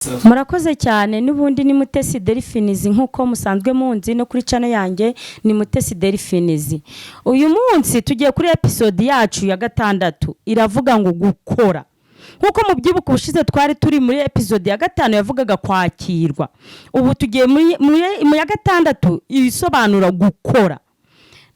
Murakoze cyane n'ubundi ni MUTESI Derifins nkuko musanzwe munzi no kuri channel yanjye ni MUTESI Derifins. Uyu munsi tugiye kuri episode yacu ya gatandatu iravuga ngo gukora. Nkuko mubyibuka ubushize twari turi muri episode ya gatanu yavugaga kwakirwa. Ubu tugiye mu ya gatandatu ibisobanura gukora.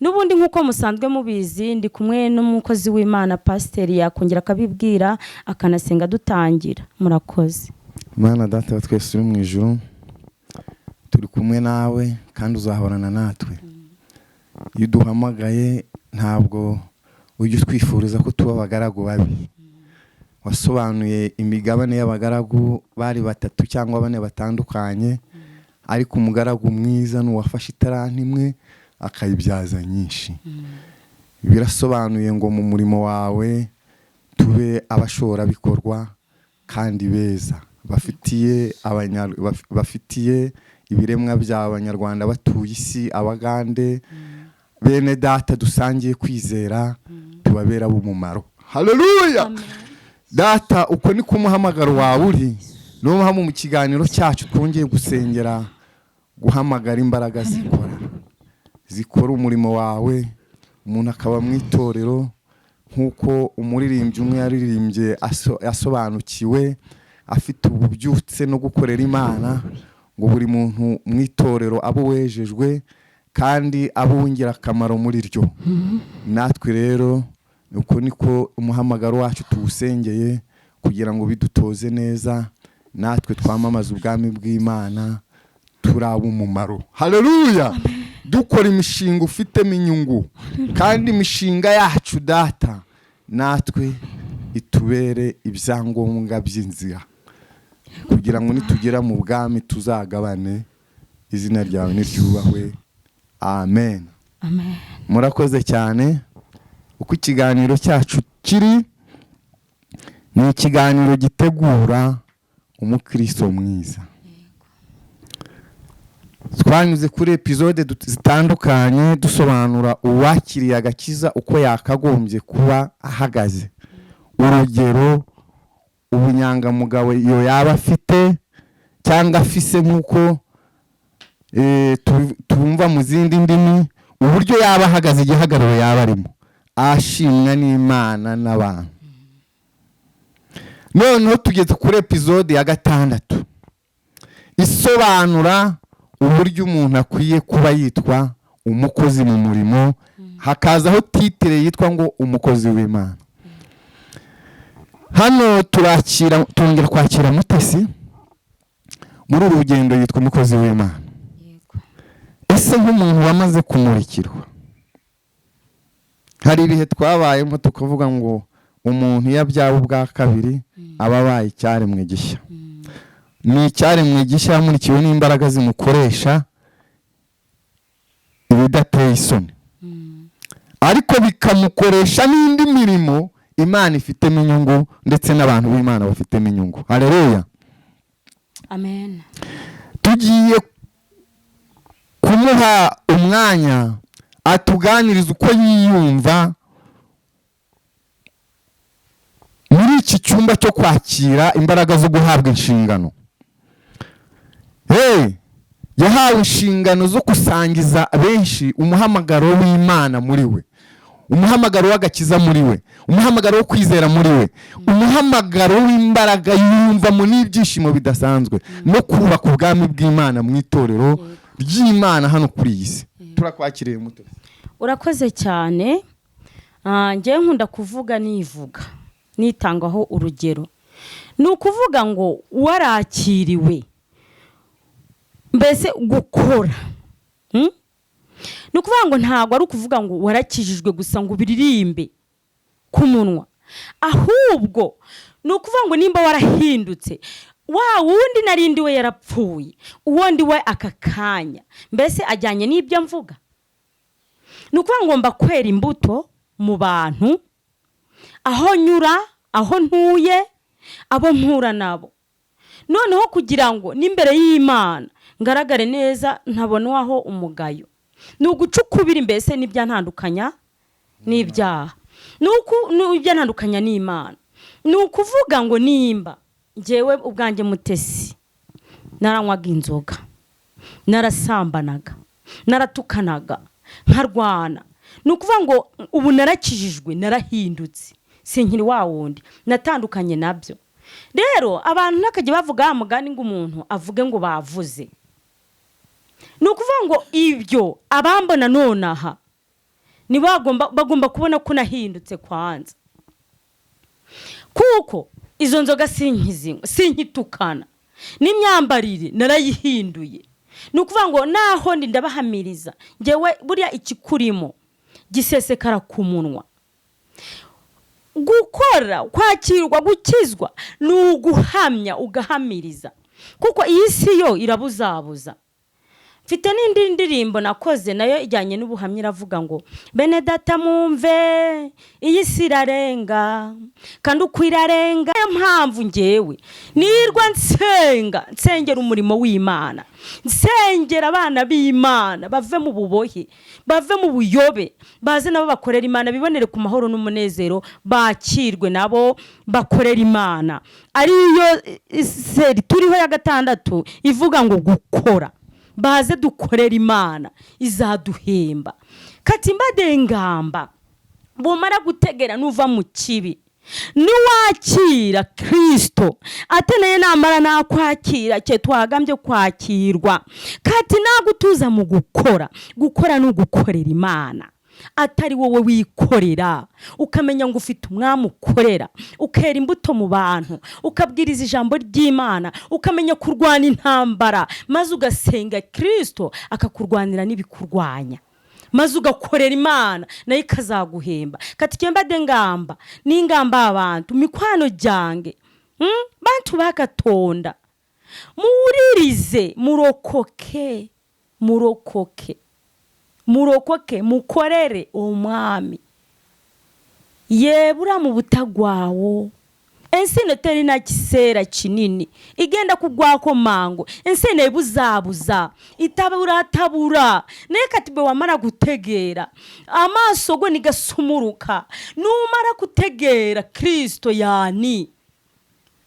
Nubundi nkuko musanzwe mubizi ndi kumwe n'umukozi w'Imana Pastor yakongera akabibwira akanasenga dutangira. Murakoze. Mana data twese uri mu ijuru turi kumwe nawe kandi uzahorana natwe. Iyo duhamagaye ntabwo ujye twifuriza ko tuba abagaragu babi. Wasobanuye imigabane y'abagaragu bari batatu cyangwa bane batandukanye, ariko umugaragu mwiza n'uwafashe itaranti imwe akayibyaza nyinshi. Birasobanuye ngo mu murimo wawe tube abashora bikorwa kandi beza bafitiye ibiremwa by'abanyarwanda batuye isi, abagande bene data dusangiye kwizera tubabera b'umumaro. Haleluya. Data uko ni kumuhamagaro wawe uri no mu kiganiro cyacu twongeye gusengera guhamagara imbaraga zikora umurimo wawe, umuntu akaba mu itorero nkuko umuririmbyi umwe yaririmbye asobanukiwe afite ububyutse no gukorera Imana, ngo buri muntu mu itorero abo wejejwe kandi abo wingira akamaro muri ryo. Natwe rero uko niko umuhamagaro wacu tuwusengeye kugira ngo bidutoze neza, natwe twamamaza ubwami bw'Imana turaba umumaro. Haleluya. Dukora imishinga ufitemo inyungu kandi imishinga yacu data natwe itubere ibyangombwa by'inzira kugira ngo nitugera mu bwami tuzagabane, izina ryawe niryubahwe. Amen. Amen. Murakoze cyane. Uko ikiganiro cyacu kiri ni ikiganiro gitegura umukristo mwiza. Twanyuze kuri episode zitandukanye dusobanura uwakiriye agakiza uko yakagombye kuba ahagaze, urugero ubunyangamugabo iyo yaba afite cyangwa afise nkuko tumva mu zindi ndimi, uburyo yaba ahagaze igihagararo yaba arimo ashimwa n'Imana n'abantu. Noneho tugeze kuri episode ya gatandatu isobanura uburyo umuntu akwiye kuba yitwa umukozi mu murimo, hakazaho titire yitwa ngo umukozi w'Imana. Hano tongera kwakira MUTESI muri uru rugendo yitwa umukozi w'Imana. Ese nk'umuntu wamaze kumurikirwa, hari ibihe twabayemo tukavuga ngo umuntu yabyawe ubwa kabiri ababaye icyaremwe gishya. Ni icyaremwe gishya yamurikiwe n'imbaraga zimukoresha ibidateye isoni, ariko bikamukoresha n'indi mirimo Imana ifitemo inyungu ndetse n'abantu b'Imana bafitemo inyungu. Haleluya. Amen. Tugiye kumuha umwanya atuganiriza uko yiyumva muri iki cyumba cyo kwakira imbaraga zo guhabwa inshingano. Yahawe inshingano zo gusangiza benshi umuhamagaro w'Imana muri we, umuhamagaro w'agakiza muri we, umuhamagaro wo kwizera muri we, umuhamagaro w'imbaraga yumvamo n'ibyishimo bidasanzwe no kubaka ubwami bw'Imana mu itorero ry'Imana hano kuri iyi si. Turakwakiriye MUTESI. Urakoze cyane. Ngiye nkunda kuvuga nivuga nitangaho urugero. Ni ukuvuga ngo warakiriwe mbese gukora. Ni ukuvuga ngo ntabwo ari ukuvuga ngo warakijijwe gusa ngo biririmbe ku munwa, ahubwo ni ukuvuga ngo nimba warahindutse wa wundi narindi we yarapfuye, uwundi we aka kanya mbese ajyanye n'ibyo mvuga. Ni ukuvuga ngo mbakwera imbuto mu bantu, aho nyura, aho ntuye, abo mpura nabo, noneho kugira ngo n'imbere y'Imana ngaragare neza ntabonwaho umugayo. Ni ugucukubira mbese n'ibyantandukanya n'ibyaha, n'ibyo ntandukanya n'Imana. Ni ukuvuga ngo nimba njyewe ubwanjye Mutesi naranywaga inzoga, narasambanaga, naratukanaga, nkarwana. Nukuvuga ngo ubu narakijijwe, narahindutse, sinkiri wa wundi, natandukanye nabyo. Rero abantu nakajye bavuga mugani ngo umuntu avuge ngo bavuze. Nukuvuga ngo ibyo abambona nonaha ni bagomba kubona ko nahindutse kwanza, kuko izo nzoga sinkizinywa, sinkitukana, n'imyambarire narayihinduye. Nukuvuga ngo naho ndi ndabahamiriza, njyewe buriya ikikurimo gisesekara ku munwa. Gukora, kwakirwa, gukizwa n'uguhamya, ugahamiriza, kuko iyi si yo irabuzabuza. Mfite n'indi ndirimbo nakoze nayo ijyanye n'ubuhamya, iravuga ngo bene data mumve iyi si irarenga kandi ukwirarenga. Mpamvu njyewe nirwa nsengera umurimo w'Imana, nsengera abana b'Imana bave mu bubohe, bave mu buyobe, baze nabo bakorera Imana, bibonere ku mahoro n'umunezero, bakirwe nabo bakorera Imana. Ariyo seri turiho ya 6 ivuga ngo gukora, baze dukorera Imana izaduhemba. Kati mbadengamba bumara gutegera nuva mu kibi, nuwakira Kristo ateneye namara nakwakira cye twagambye kwakirwa. Kati nagutuza mu gukora n'ugukorera Imana, atari wowe wikorera, ukamenya ngo ufite umwami ukorera, ukera imbuto mu bantu, ukabwiriza ijambo ry'Imana, ukamenya kurwana intambara, maze ugasenga Kristo akakurwanira n'ibikurwanya, maze ugakorera Imana nayo ikazaguhemba. Kati kemba dengamba n'ingamba abantu mikwano jange bantu bakatonda muwuririze, murokoke mukorere umwami. Yebura mu butagwawo ensene teri na kisera kinini igenda kugwako mango, ensene buzabuza tabura nekatibe wamara gutegera amaso go nigasumuruka, numara kutegera Kristo yani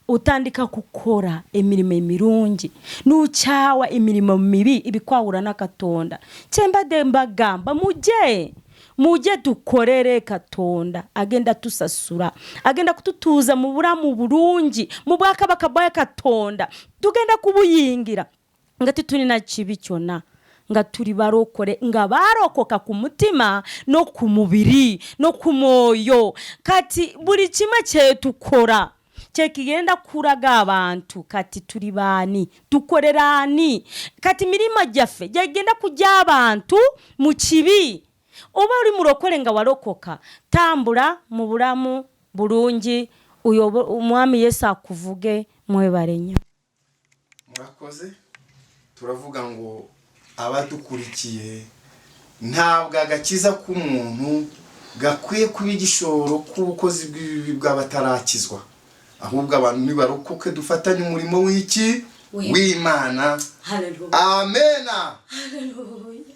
utandika kukora emirimo emirungi, nucyawa imirimo mibi ibikwahura n'akatonda. Cyemba demba gamba muje dukorere Katonda, agenda tusasura, agenda kututuza mu buramu burungi, mu bwaka bakabaye Katonda, tugenda kubuyingira ngati turi na kibi cyona, nga turi barokore, nga barokoka ku mutima no ku mubiri no ku moyo. Kati buri kimwe cye tukora kigenda kuraga abantu, kati turi bani dukorerani. Kati mirimo jyafe jagenda kujya abantu mu kibi, uba uri murokore nga warokoka, tambura mu buramu burungi, umwami Yesu akuvuge mwe barenya. Murakoze. Turavuga ngo abadukurikiye ntabwo agakiza k'umuntu gakwiye kuba igishoro k'ubukozi bw'ibibi bw'abatarakizwa, ahubwo abantu nibarokoke dufatanye umurimo w'iki w'Imana. Haleluya. Amena. Haleluya.